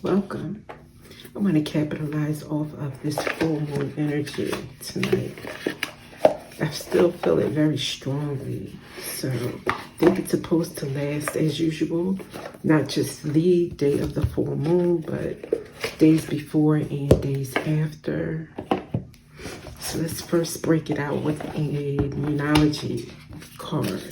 Welcome. I want to capitalize off of this full moon energy tonight. I still feel it very strongly. So I think it's supposed to last as usual. Not just the day of the full moon, but days before and days after. So let's first break it out with a Moonology card.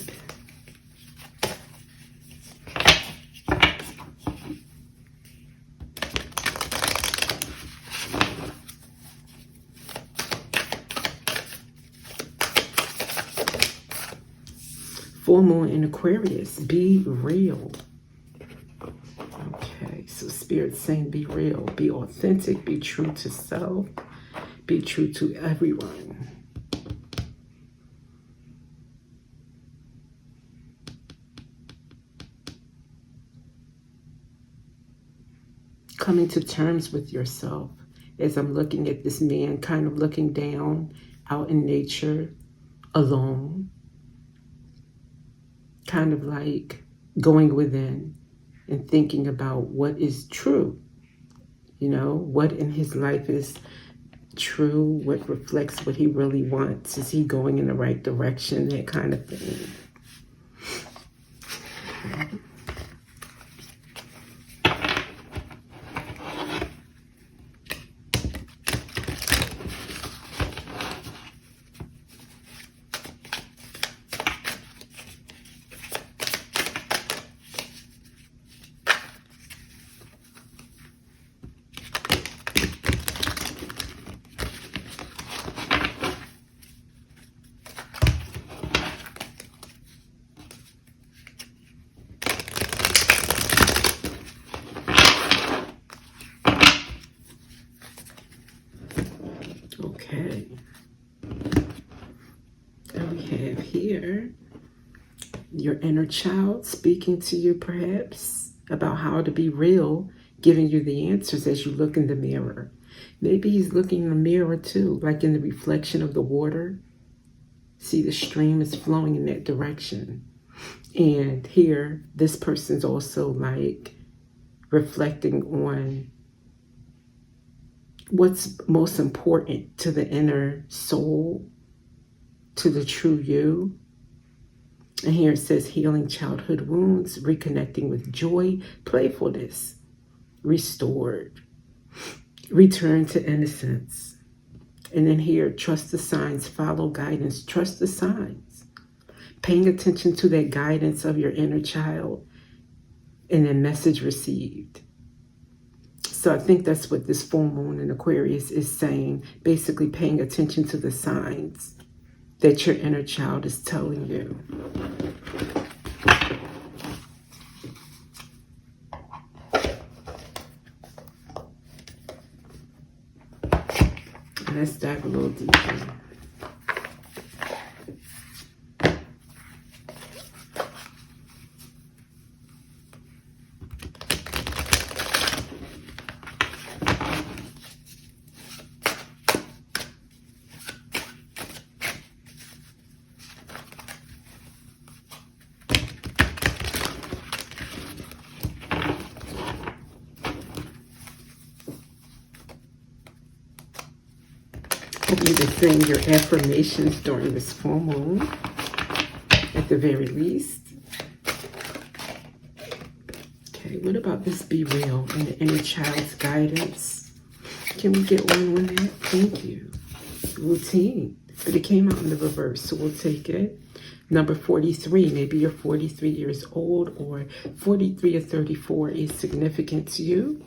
Full moon in Aquarius, be real. Okay, so Spirit's saying be real, be authentic, be true to self, be true to everyone. Coming to terms with yourself. As I'm looking at this man, kind of looking down out in nature, alone. Kind of like going within and thinking about what is true. You know, what in his life is true, what reflects what he really wants. Is he going in the right direction? That kind of thing. Okay. Okay. And we have here your inner child speaking to you, perhaps, about how to be real, giving you the answers as you look in the mirror. Maybe he's looking in the mirror too, like in the reflection of the water. See, the stream is flowing in that direction. And here, this person's also like reflecting on what's most important to the inner soul, to the true you. And here it says healing childhood wounds, reconnecting with joy, playfulness, restored, return to innocence. And then here, trust the signs, follow guidance, trust the signs. Paying attention to that guidance of your inner child and then message received. So I think that's what this full moon in Aquarius is saying, basically paying attention to the signs that your inner child is telling you. And let's dive a little deeper. Hope you've been saying your affirmations during this full moon, at the very least. Okay, what about this be real and the inner child's guidance? Can we get one on that? Thank you. Routine. But it came out in the reverse, so we'll take it. Number 43, maybe you're 43 years old, or 43 or 34 is significant to you.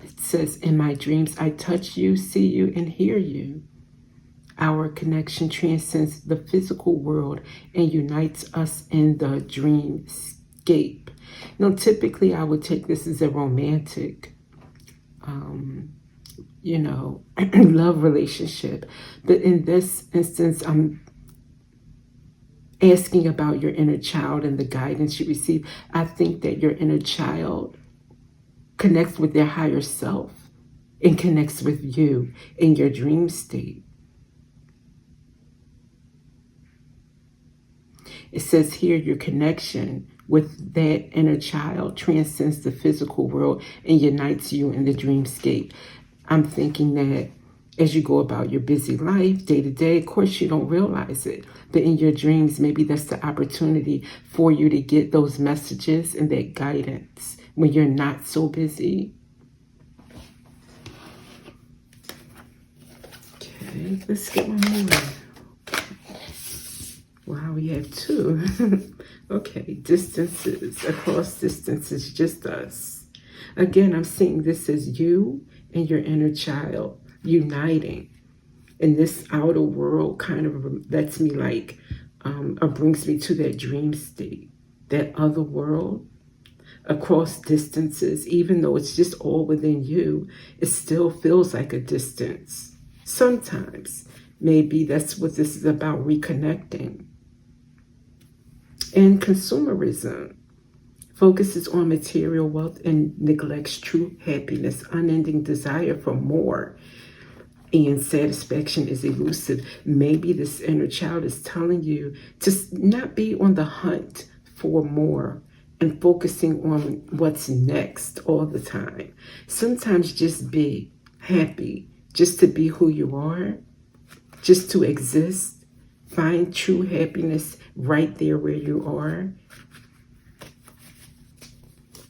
It says, in my dreams, I touch you, see you, and hear you. Our connection transcends the physical world and unites us in the dreamscape. Now, typically, I would take this as a romantic, love relationship. But in this instance, I'm asking about your inner child and the guidance you receive. I think that your inner child connects with their higher self and connects with you in your dream state. It says here your connection with that inner child transcends the physical world and unites you in the dreamscape. I'm thinking that as you go about your busy life, day to day, of course, you don't realize it. But in your dreams, maybe that's the opportunity for you to get those messages and that guidance when you're not so busy. Okay, let's get one more. Wow, we have two. Okay, distances, across distances, just us. Again, I'm seeing this as you and your inner child uniting. And this outer world kind of lets me like, or brings me to that dream state, that other world across distances. Even though it's just all within you, it still feels like a distance. Sometimes, maybe that's what this is about, reconnecting. And consumerism focuses on material wealth and neglects true happiness, unending desire for more. And satisfaction is elusive. Maybe this inner child is telling you to not be on the hunt for more and focusing on what's next all the time. Sometimes just be happy, just to be who you are, just to exist. Find true happiness right there where you are.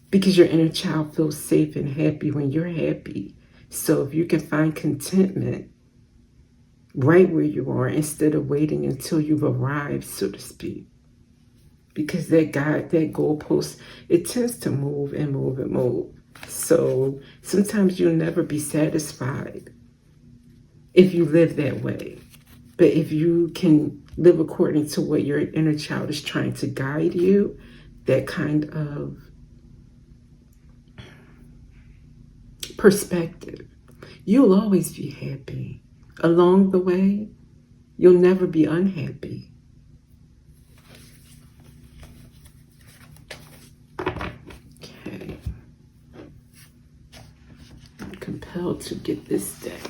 Because your inner child feels safe and happy when you're happy. So if you can find contentment right where you are instead of waiting until you've arrived, so to speak. Because that goalpost, it tends to move and move and move. So sometimes you'll never be satisfied if you live that way. But if you can live according to what your inner child is trying to guide you, that kind of perspective, you'll always be happy. Along the way, you'll never be unhappy. Okay. I'm compelled to get this deck.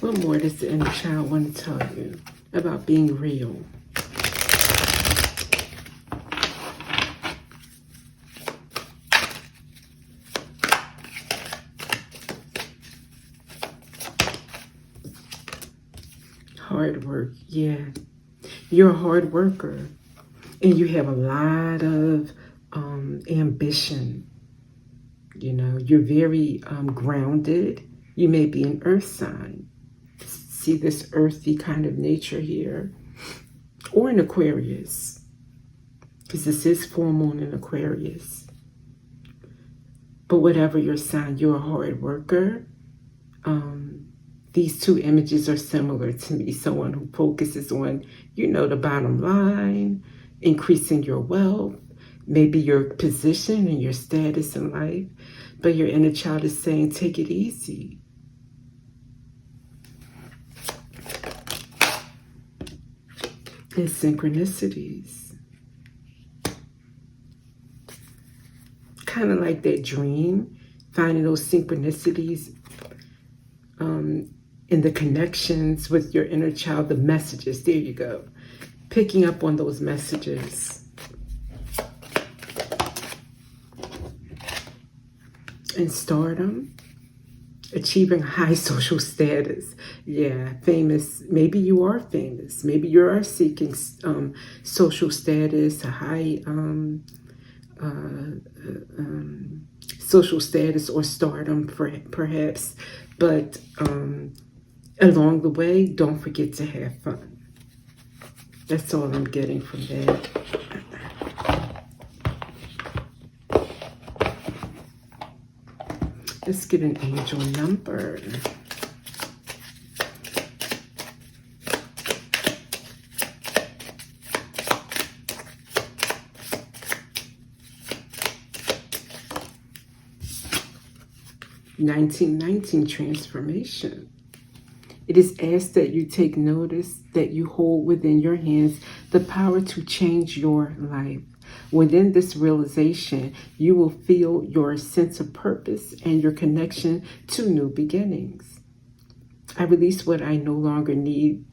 What more does the inner child want to tell you about being real? Hard work, yeah. You're a hard worker and you have a lot of ambition. You know, you're very grounded. You may be an earth sign. See this earthy kind of nature here, or an Aquarius, because this is full moon in Aquarius. But whatever your sign, you're a hard worker. These two images are similar to me. Someone who focuses on, you know, the bottom line, increasing your wealth, maybe your position and your status in life. But your inner child is saying, take it easy. And synchronicities. Kind of like that dream, finding those synchronicities in the connections with your inner child, the messages, there you go. Picking up on those messages. And stardom. Achieving high social status. Yeah, famous. Maybe you are famous. Maybe you are seeking social status, a high social status or stardom, perhaps. But along the way, don't forget to have fun. That's all I'm getting from that. Let's get an angel number. (1919) transformation. It is asked that you take notice that you hold within your hands the power to change your life. Within this realization, you will feel your sense of purpose and your connection to new beginnings. I release what I no longer need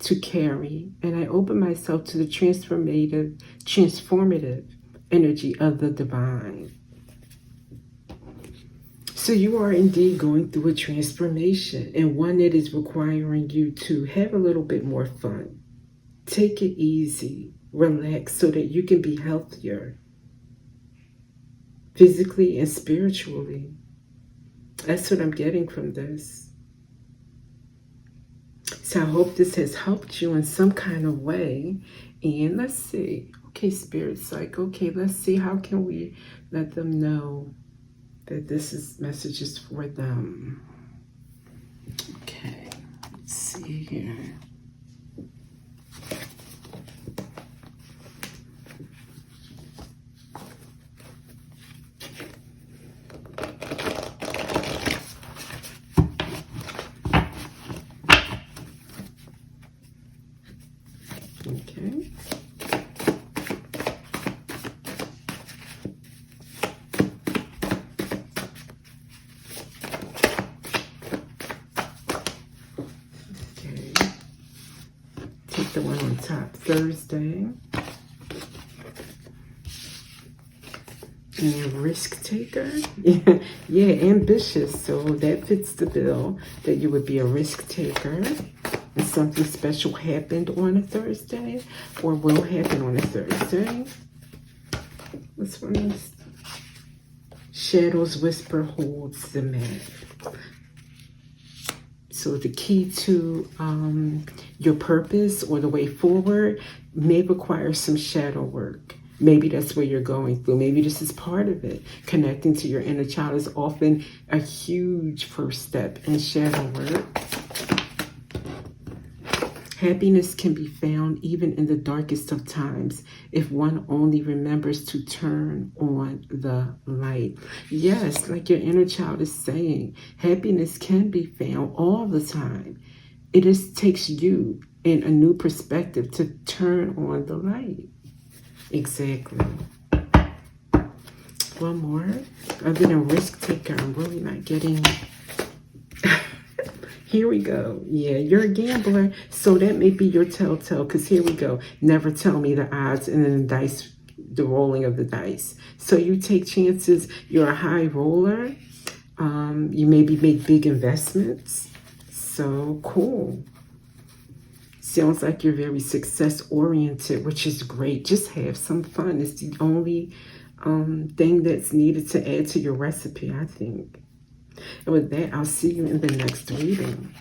to carry, and I open myself to the transformative energy of the divine. So you are indeed going through a transformation, and one that is requiring you to have a little bit more fun. Take it easy, relax, so that you can be healthier, physically and spiritually. That's what I'm getting from this. So I hope this has helped you in some kind of way. And let's see. Okay, Spirit's like, okay, let's see, how can we let them know that this message is for them? Okay, let's see here. Okay. Take the one on top, Thursday. And risk taker. Yeah, ambitious. So that fits the bill, that you would be a risk taker. And something special happened on a Thursday, or will happen on a Thursday. What's one of this? Shadows whisper holds the map. So the key to your purpose or the way forward may require some shadow work. Maybe that's where you're going through. Maybe this is part of it. Connecting to your inner child is often a huge first step in shadow work. Happiness can be found even in the darkest of times if one only remembers to turn on the light. Yes, like your inner child is saying, happiness can be found all the time. It just takes you in a new perspective to turn on the light. Exactly. One more. Other than risk taker, I'm really not getting... Here we go. Yeah, you're a gambler, so that may be your telltale, because here we go. Never tell me the odds and then the rolling of the dice. So you take chances. You're a high roller. You maybe make big investments. So cool. Sounds like you're very success-oriented, which is great. Just have some fun. It's the only thing that's needed to add to your recipe, I think. And with that, I'll see you in the next reading.